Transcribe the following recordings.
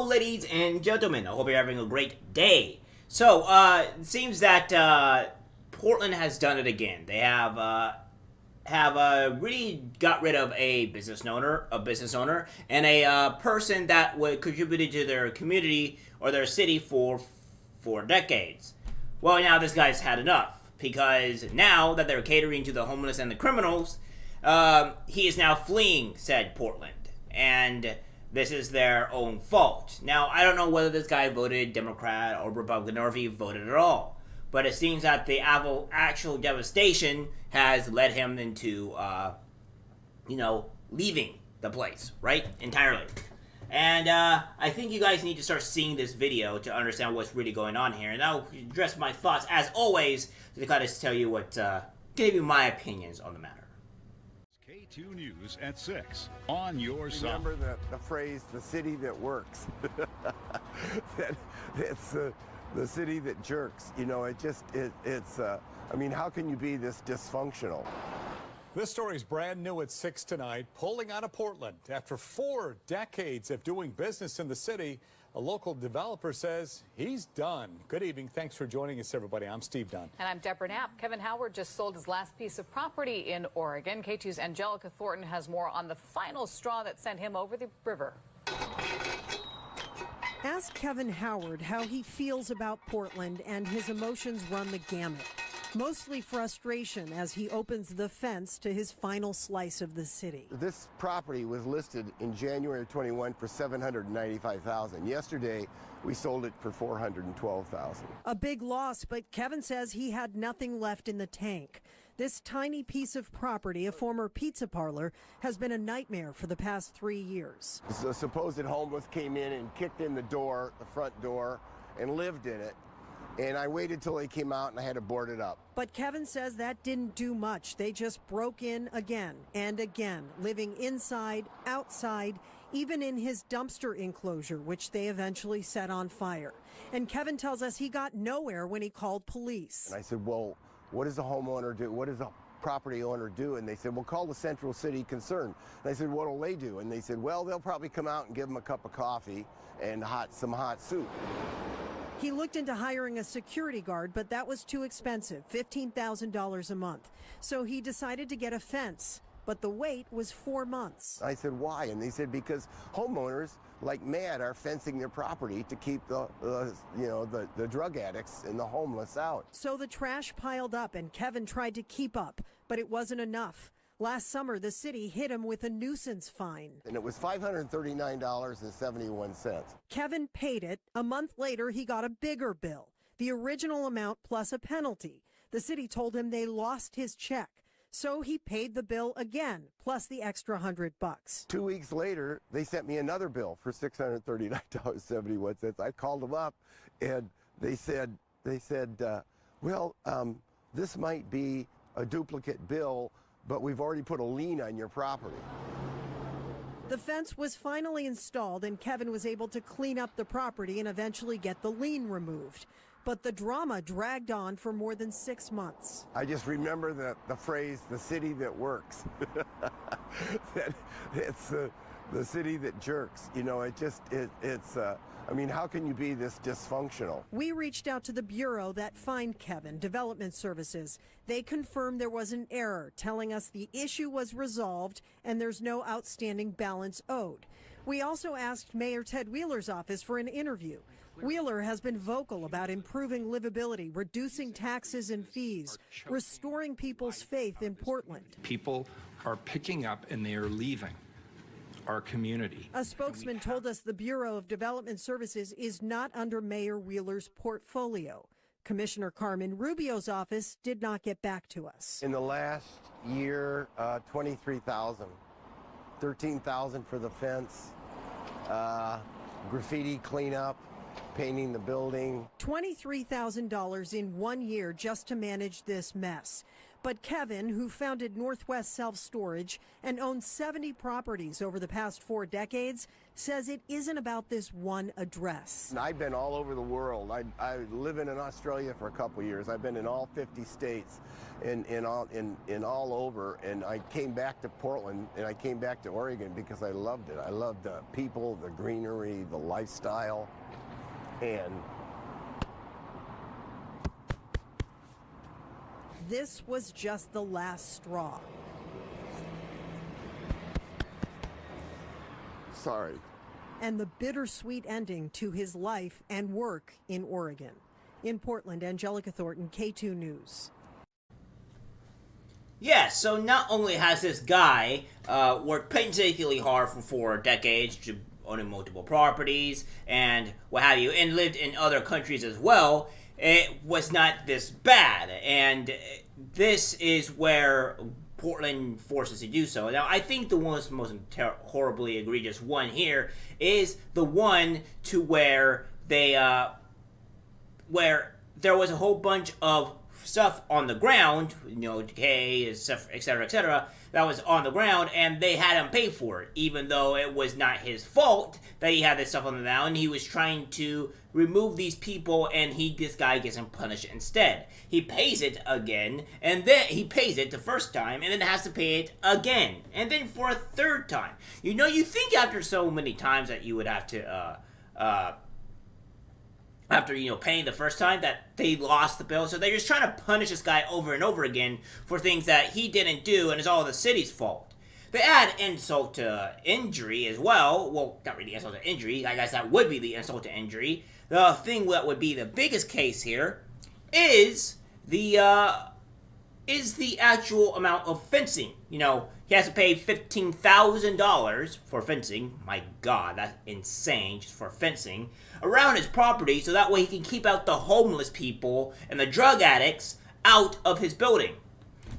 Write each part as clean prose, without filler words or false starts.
ladies and gentlemen. I hope you're having a great day. So, it seems that Portland has done it again. They have really got rid of a business owner, and a person that would contributed to their community or their city for decades. Well, now this guy's had enough, because now that they're catering to the homeless and the criminals, he is now fleeing said Portland, and this is their own fault. Now, I don't know whether this guy voted Democrat or Republican or if he voted at all, but it seems that the actual devastation has led him into, leaving the place, right? Entirely. And I think you guys need to start seeing this video to understand what's really going on here. And I'll address my thoughts, as always, to kind of tell you what, give you my opinions on the matter. K2 News at 6 on your side. Remember the phrase, the city that works. It's the city that jerks. You know, I mean, how can you be this dysfunctional? This story is brand new at 6 tonight. Pulling out of Portland. After 4 decades of doing business in the city, a local developer says he's done. Good evening. Thanks for joining us, everybody. I'm Steve Dunn. And I'm Deborah Knapp. Kevin Howard just sold his last piece of property in Oregon. K2's Angelica Thornton has more on the final straw that sent him over the river. Ask Kevin Howard how he feels about Portland, and his emotions run the gamut. Mostly frustration as he opens the fence to his final slice of the city. This property was listed in January of 21 for $795,000. Yesterday, we sold it for $412,000. A big loss, but Kevin says he had nothing left in the tank. This tiny piece of property, a former pizza parlor, has been a nightmare for the past 3 years. The supposed homeless came in and kicked in the door, the front door, and lived in it. And I waited till they came out and I had to board it up. But Kevin says that didn't do much. They just broke in again and again, living inside, outside, even in his dumpster enclosure, which they eventually set on fire. And Kevin tells us he got nowhere when he called police. And I said, well, what does the homeowner do? What does the property owner do? And they said, well, call the Central City Concern. And I said, what'll they do? And they said, well, they'll probably come out and give them a cup of coffee and some hot soup. He looked into hiring a security guard, but that was too expensive, $15,000 a month. So he decided to get a fence, but the wait was 4 months. I said, why? And they said, because homeowners, like mad, are fencing their property to keep the drug addicts and the homeless out. So the trash piled up, and Kevin tried to keep up, but it wasn't enough. Last summer, the city hit him with a nuisance fine. And it was $539.71. Kevin paid it. A month later, he got a bigger bill, the original amount plus a penalty. The city told him they lost his check. So he paid the bill again, plus the extra $100. 2 weeks later, they sent me another bill for $639.71. I called them up, and they said, well, this might be a duplicate bill, but we've already put a lien on your property. The fence was finally installed, and Kevin was able to clean up the property and eventually get the lien removed. But the drama dragged on for more than 6 months. I just remember the phrase, the city that works. It's the city that jerks. You know, I mean, how can you be this dysfunctional? We reached out to the bureau that fined Kevin, Development Services. They confirmed there was an error, telling us the issue was resolved and there's no outstanding balance owed. We also asked Mayor Ted Wheeler's office for an interview. Wheeler has been vocal about improving livability, reducing taxes and fees, restoring people's faith in Portland. People are picking up and they are leaving our community. A spokesman told us the Bureau of Development Services is not under Mayor Wheeler's portfolio. Commissioner Carmen Rubio's office did not get back to us. In the last year, 23,000, 13,000 for the fence, graffiti cleanup, painting the building. $23,000 in 1 year just to manage this mess. But Kevin, who founded Northwest Self Storage and owns 70 properties over the past 4 decades, says it isn't about this one address. I've been all over the world. I live in Australia for a couple years. I've been in all 50 states and all over. And I came back to Portland and I came back to Oregon because I loved it. I loved the people, the greenery, the lifestyle, and this was just the last straw. sorry. And the bittersweet ending to his life and work in Oregon. In Portland, Angelica Thornton, K2 News. Yeah, so not only has this guy worked painstakingly hard for 4 decades, owning multiple properties and what have you, and lived in other countries as well, it was not this bad. And this is where Portland forces to do so. Now, I think the most horribly egregious one here is the one to where they, where there was a whole bunch of stuff on the ground, you know, decay, etc., that was on the ground, and they had him pay for it, even though it was not his fault that he had this stuff on the ground. He was trying to remove these people, and this guy gets him punished instead. He pays it again, and then he pays it the first time, and then has to pay it again, and then for a third time. You know, you think after so many times that you would have to, after, you know, paying the first time, that they lost the bill. So they're just trying to punish this guy over and over again for things that he didn't do, and it's all the city's fault. They add insult to injury as well. Well, not really insult to injury. I guess that would be the insult to injury. The thing that would be the biggest case here is the actual amount of fencing. You know, he has to pay $15,000 for fencing. My God, that's insane, just for fencing around his property, so that way he can keep out the homeless people and the drug addicts out of his building.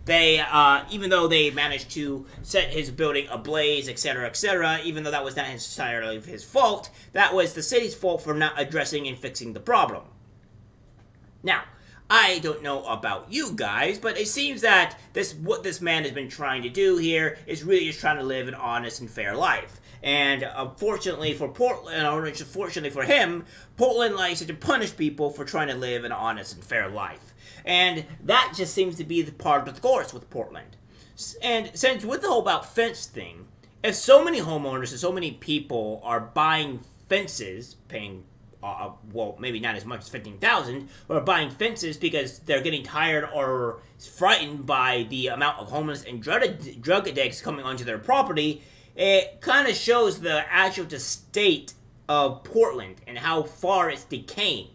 They, even though they managed to set his building ablaze, etc., even though that was not entirely his fault, that was the city's fault for not addressing and fixing the problem. Now, I don't know about you guys, but it seems that what this man has been trying to do here is really just trying to live an honest and fair life. And unfortunately for Portland, or fortunately for him, Portland likes to punish people for trying to live an honest and fair life. And that just seems to be the part of the course with Portland. And since with the whole about fence thing, if so many homeowners and so many people are buying fences, paying well, maybe not as much as $15,000, but are buying fences because they're getting tired or frightened by the amount of homeless and drug addicts coming onto their property, it kind of shows the actual state of Portland and how far it's decaying.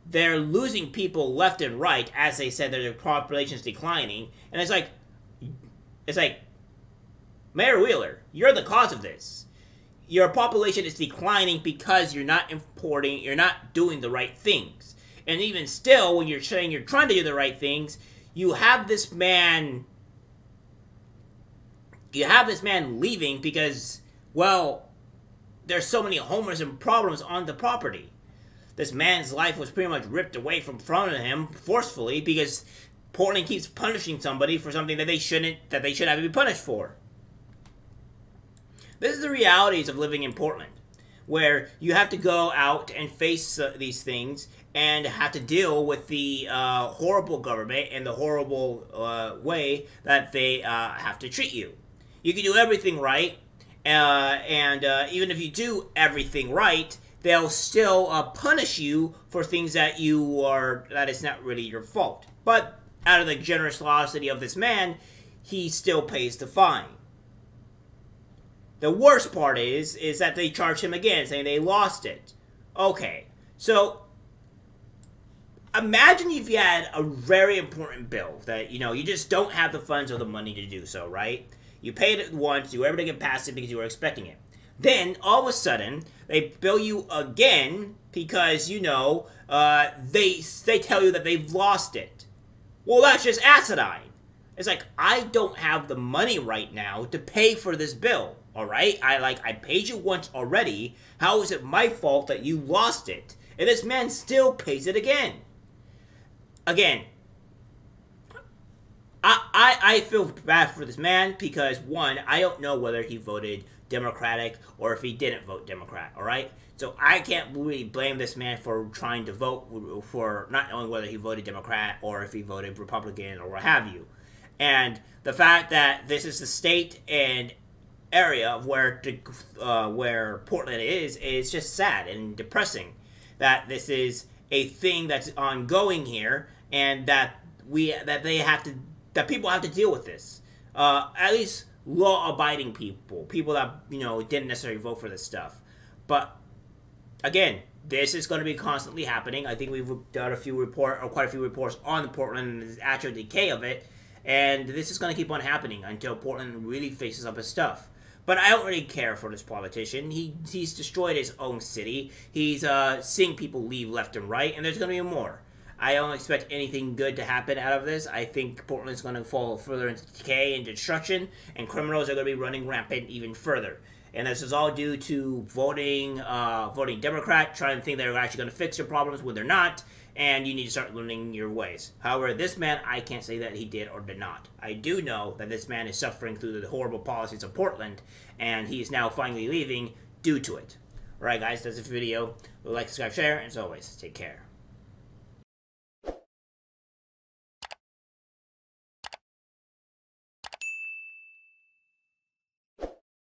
They're losing people left and right, as they said their population's declining, and it's like, Mayor Wheeler, you're the cause of this. Your population is declining because you're not importing, you're not doing the right things. And even still, when you're saying you're trying to do the right things, you have this man leaving because, well, there's so many homeless and problems on the property. This man's life was pretty much ripped away from front of him forcefully because Portland keeps punishing somebody for something that they shouldn't have to be punished for. This is the realities of living in Portland, where you have to go out and face these things and have to deal with the horrible government and the horrible way that they have to treat you. You can do everything right, and even if you do everything right, they'll still punish you for things that that is not really your fault. But out of the generosity of this man, he still pays the fine. The worst part is that they charge him again, saying they lost it. Okay, so imagine if you had a very important bill that, you know, you just don't have the funds or the money to do so, right? You paid it once, you were able to get past it because you were expecting it. Then, all of a sudden, they bill you again because, you know, they tell you that they've lost it. Well, that's just asinine. It's like, I don't have the money right now to pay for this bill. Alright, I paid you once already. How is it my fault that you lost it? And this man still pays it again. Again, I feel bad for this man because, one, I don't know whether he voted Democratic or if he didn't vote Democrat, all right? So I can't really blame this man for trying to vote for not knowing whether he voted Democrat or if he voted Republican or what have you. And the fact that this is the state and area of where Portland is just sad and depressing. That this is a thing that's ongoing here, and that people have to deal with this. At least law-abiding people that didn't necessarily vote for this stuff. But again, this is going to be constantly happening. I think we've done quite a few reports on the Portland and the actual decay of it, and this is going to keep on happening until Portland really faces up his stuff. But I don't really care for this politician. He's destroyed his own city. He's seeing people leave left and right, and there's going to be more. I don't expect anything good to happen out of this. I think Portland's going to fall further into decay and destruction, and criminals are going to be running rampant even further. And this is all due to voting Democrat, trying to think they're actually going to fix your problems when they're not, and you need to start learning your ways. However, this man, I can't say that he did or did not. I do know that this man is suffering through the horrible policies of Portland, and he's now finally leaving due to it. Alright guys, that's the video. Like, subscribe, share, and as always, take care.